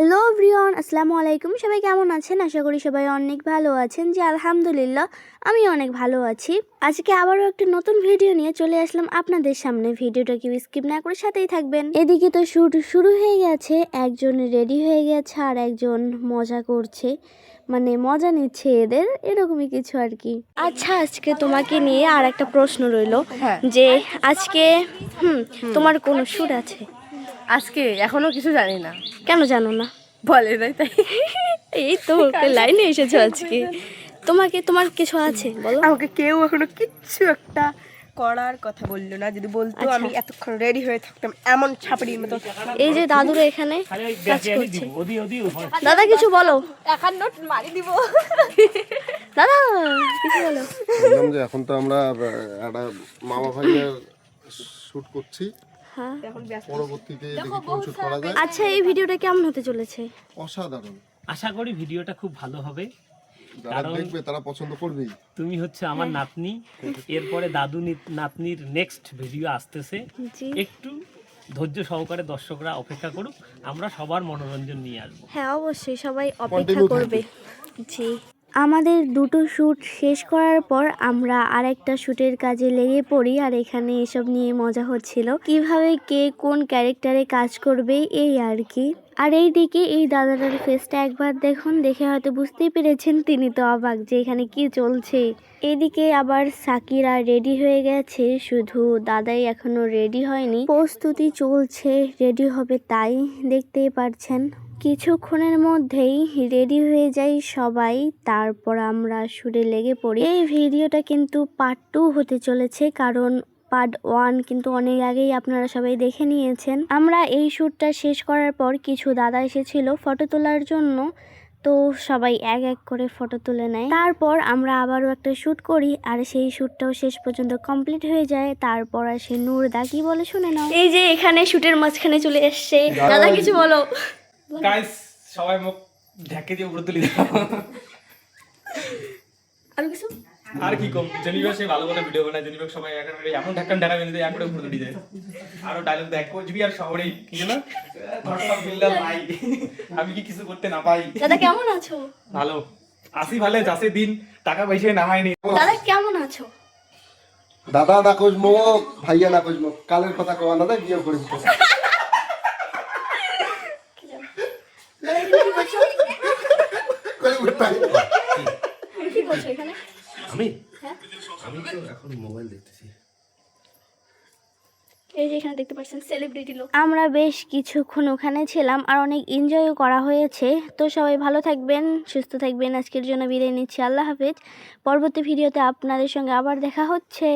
Hello everyone, আসসালামু আলাইকুম। সবাই কেমন আছেন? আশা করি সবাই অনেক ভালো আছেন। জি আলহামদুলিল্লাহ, আমি অনেক ভালো আছি। আজকে আবারও একটা নতুন ভিডিও নিয়ে চলে আসলাম আপনাদের সামনে। ভিডিওটা কেউ স্কিপ না করে সাথেই থাকবেন। এদিকে তো শুট শুরু হয়ে গেছে, একজন রেডি হয়ে গেছে আর একজন মজা করছে, মানে মজা নিচ্ছে এদের, এরকমই কিছু আর কি। আচ্ছা, আজকে তোমাকে নিয়ে আর একটা প্রশ্ন রইলো যে আজকে তোমার কোনো শুট আছে? আজকে এখনো কিছু জানি না। কেন জানো না? বলে নাই তাই। এই তো লাইনে এসেছো আজকে। তোমার কিছু আছে বলো। আমাকে কেউ এখনো কিচ্ছু একটা করার কথা বললো না। যদি বলতো আমি এতক্ষণ রেডি হয়ে থাকতাম এমন ছাপড়ির মতো। এই যে দাদুরা এখানে কাজ করছে। দাদা কিছু বলো। একার নোট মারি দিব। দাদা কিছু বলো। বললাম যে এখন তো আমরা একটা মামা ভাইয়ের শুট করছি। হ্যাঁ, পরবর্তীতে দেখি কোন শুট করা যায়। আচ্ছা এই ভিডিওটা কেমন হতে চলেছে? অসাধারণ। আশা করি ভিডিওটা খুব ভালো হবে। যারা দেখবে তারা পছন্দ করবেই। তুমি হচ্ছে আমার নাতনি, এরপরে দাদু নাতনির নেক্সট ভিডিও আসতেছে। জি একটু ধৈর্য সহকারে দর্শকরা অপেক্ষা করুক, আমরা সবার মনোরঞ্জন নিয়ে আসবো। হ্যাঁ, অবশ্যই সবাই অপেক্ষা করবে। জি, আমাদের দুটো শ্যুট শেষ করার পর আমরা আরেকটা শ্যুটের কাজে লেগে পড়ি, আর এখানে এসব নিয়ে মজা হচ্ছিল কিভাবে কে কোন ক্যারেক্টারে কাজ করবে এই আর কি। আর এইদিকে এই দাদাটার ফেসটা একবার দেখুন, দেখে হয়তো বুঝতেই পেরেছেন তিনি তো অবাক যে এখানে কি চলছে। এদিকে আবার সাকিরা রেডি হয়ে গেছে, শুধু দাদাই এখনো রেডি হয়নি, প্রস্তুতি চলছে, রেডি হবে তাই দেখতেই পারছেন। কিছুক্ষণের মধ্যেই রেডি হয়ে যাই সবাই, তারপর আমরা শুটে লেগে পড়ি। এই ভিডিওটা কিন্তু পার্ট 2 হতে চলেছে, কারণ পার্ট 1 কিন্তু অনেক আগেই আপনারা সবাই দেখে নিয়েছেন। আমরা এই শ্যুটটা শেষ করার পর কিছু দাদা এসেছিল ফটো তোলার জন্য, তো সবাই এক এক করে ফটো তুলে নেয়। তারপর আমরা আবারও একটা শ্যুট করি, আর সেই শ্যুটটাও শেষ পর্যন্ত কমপ্লিট হয়ে যায়। তারপর আসে নূর দা, কি বলে শুনে নাও। এই যে এখানে শ্যুটের মাঝখানে চলে এসছে দাদা, কিছু বলো। গাইস সবাই মুখ ঢাকে দিয়ে উপরে তুলি দাও। আর কিছু আর কি কম, জেনিভা সে ভালো ভালো ভিডিও বানায়। জেনিভা সবাই এমন ঢাকা বেঁধে দেয়, একবারে উপরে তুলি যায়। আরো ডায়লগ দেয় কোচবিহার শহরেই কি জানো ধর্ষক বিল্লাল ভাই, আমি কি কিছু করতে না পাই। দাদা কেমন আছো? ভালো আসি, ভালো যাচ্ছে দিন, টাকা পয়সা নামায়নি। দাদা কেমন আছো? দাদা না কইমো, ভাইয়া না কইমো, কালের কথা কওয়া দাদা বিয়ে করে দিতে। কি করছো এখানে? আমি হ্যাঁ, আমি তো এখন মোবাইল দেখতেছি। এই যে এখানে দেখতে পাচ্ছেন সেলিব্রিটি লোক। আমরা বেশ কিছুক্ষণ ওখানে ছিলাম আর অনেক এনজয়ও করা হয়েছে। তো সবাই ভালো থাকবেন, সুস্থ থাকবেন। আজকের জন্য বিদায় নিচ্ছি, আল্লাহ হাফেজ। পরবর্তী ভিডিওতে আপনাদের সঙ্গে আবার দেখা হচ্ছে।